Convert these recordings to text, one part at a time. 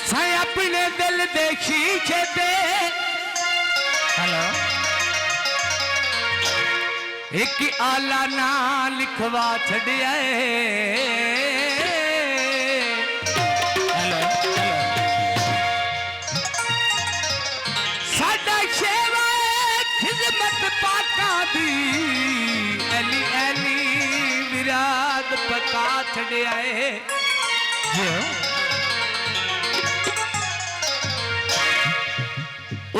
असां अपने दिल दे शीशे ते हेलो एक आला ना लिखवा छड़िया हेलो साडा शेवा खिदमत पाका दी एली एली विराद पका छड़िया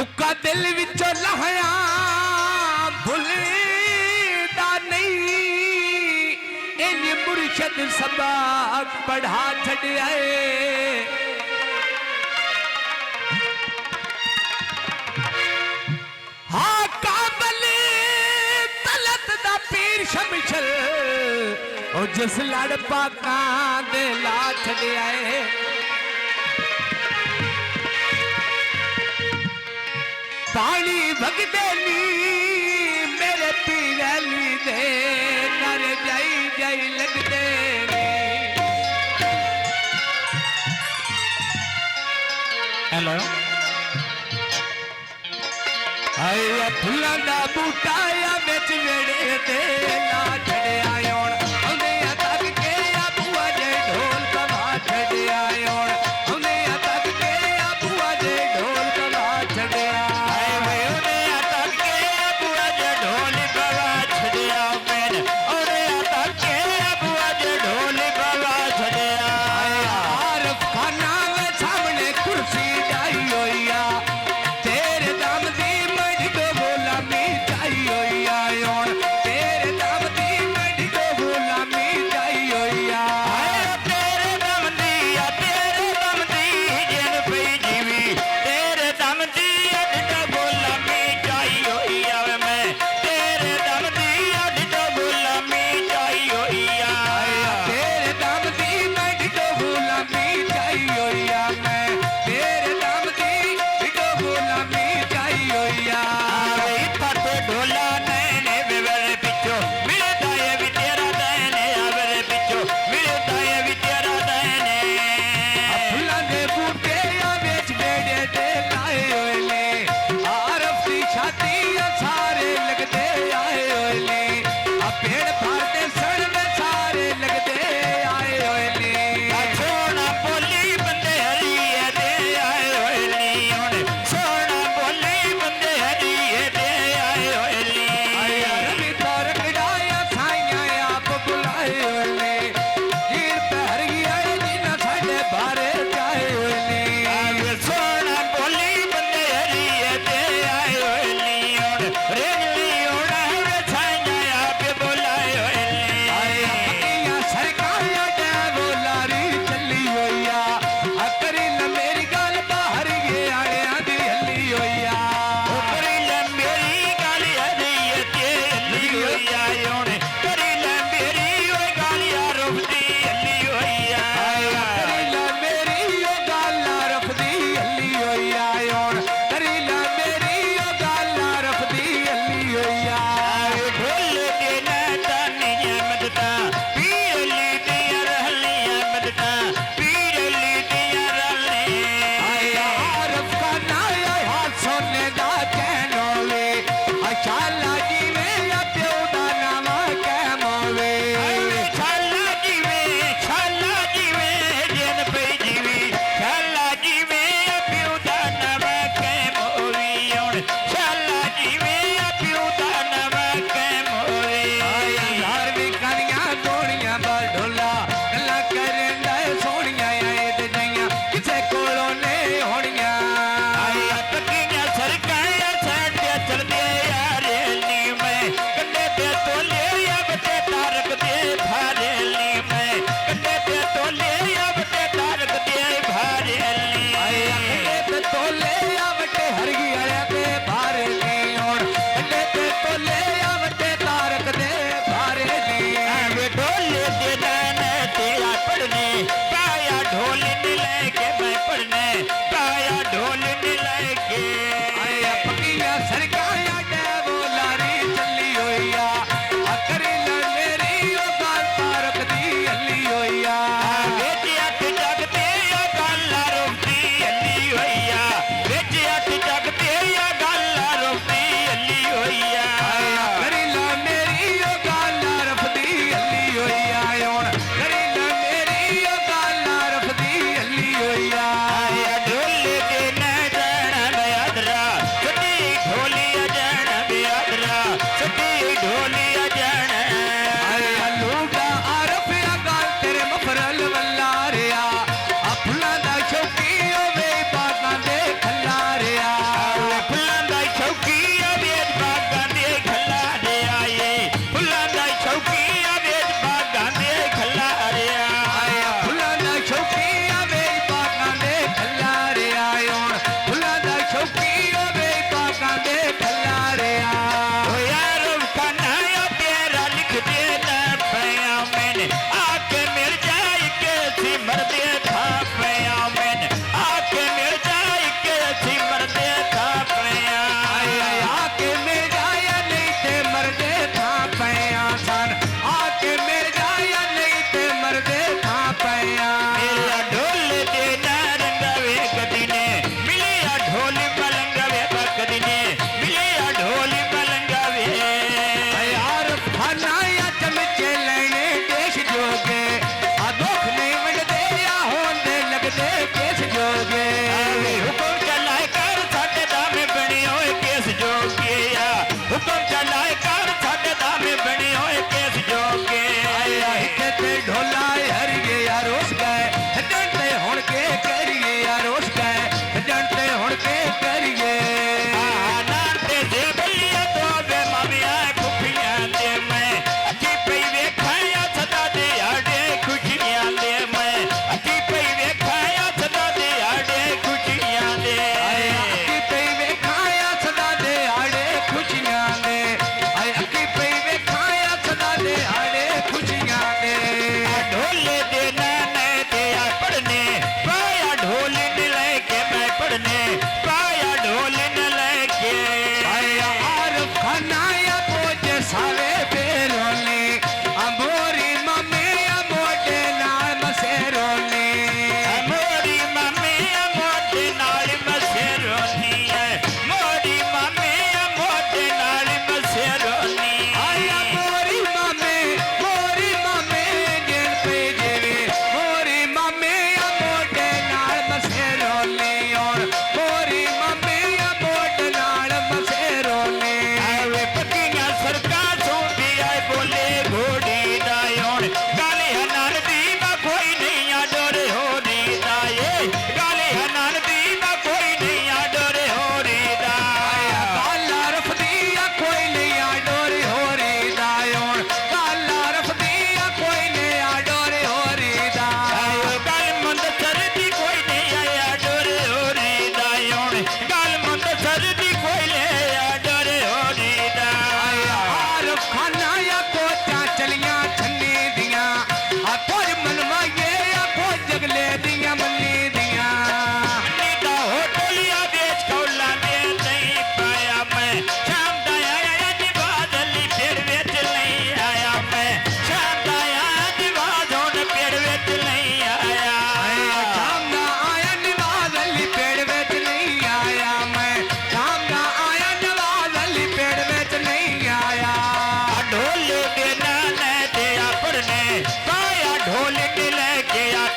उका दिल विचों लहया भुलदा नहीं इन मुर्शद सबक पढ़ा छड़िया हाँ काबल तलत दा पीर शमशल और जिस लड़ पाका दे ला छड़िया पानी भगदे नी मेरे पीरली दे नर जाई जाई लगदे नी हेलो आया फुल्लां दा बूटा या बिच वेड़े ते ना छड़े आयोण औंदे तक के आ बुआ जे ढोल कवा छड़े आयोण औंदे तक के आ बुआ जे ढोल कवा छड़े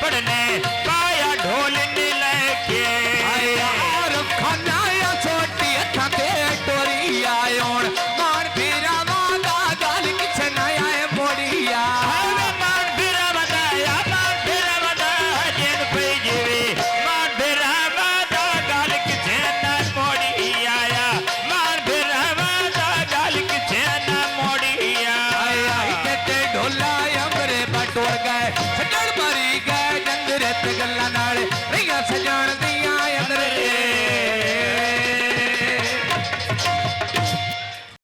पड़ने पाया ढोल ने लेके आया और खाना छोटी थके टोरी आयोन मान फिरा वादा गाल किछ न आए मोड़िया मान फिरा वादा जेन पे जीवे मान फिरा वादा गाल किछ न मोड़ी आया मान फिरा वादा गाल किछ न मोड़ी आया ढोला अमरे बटोर गए छड़ मरी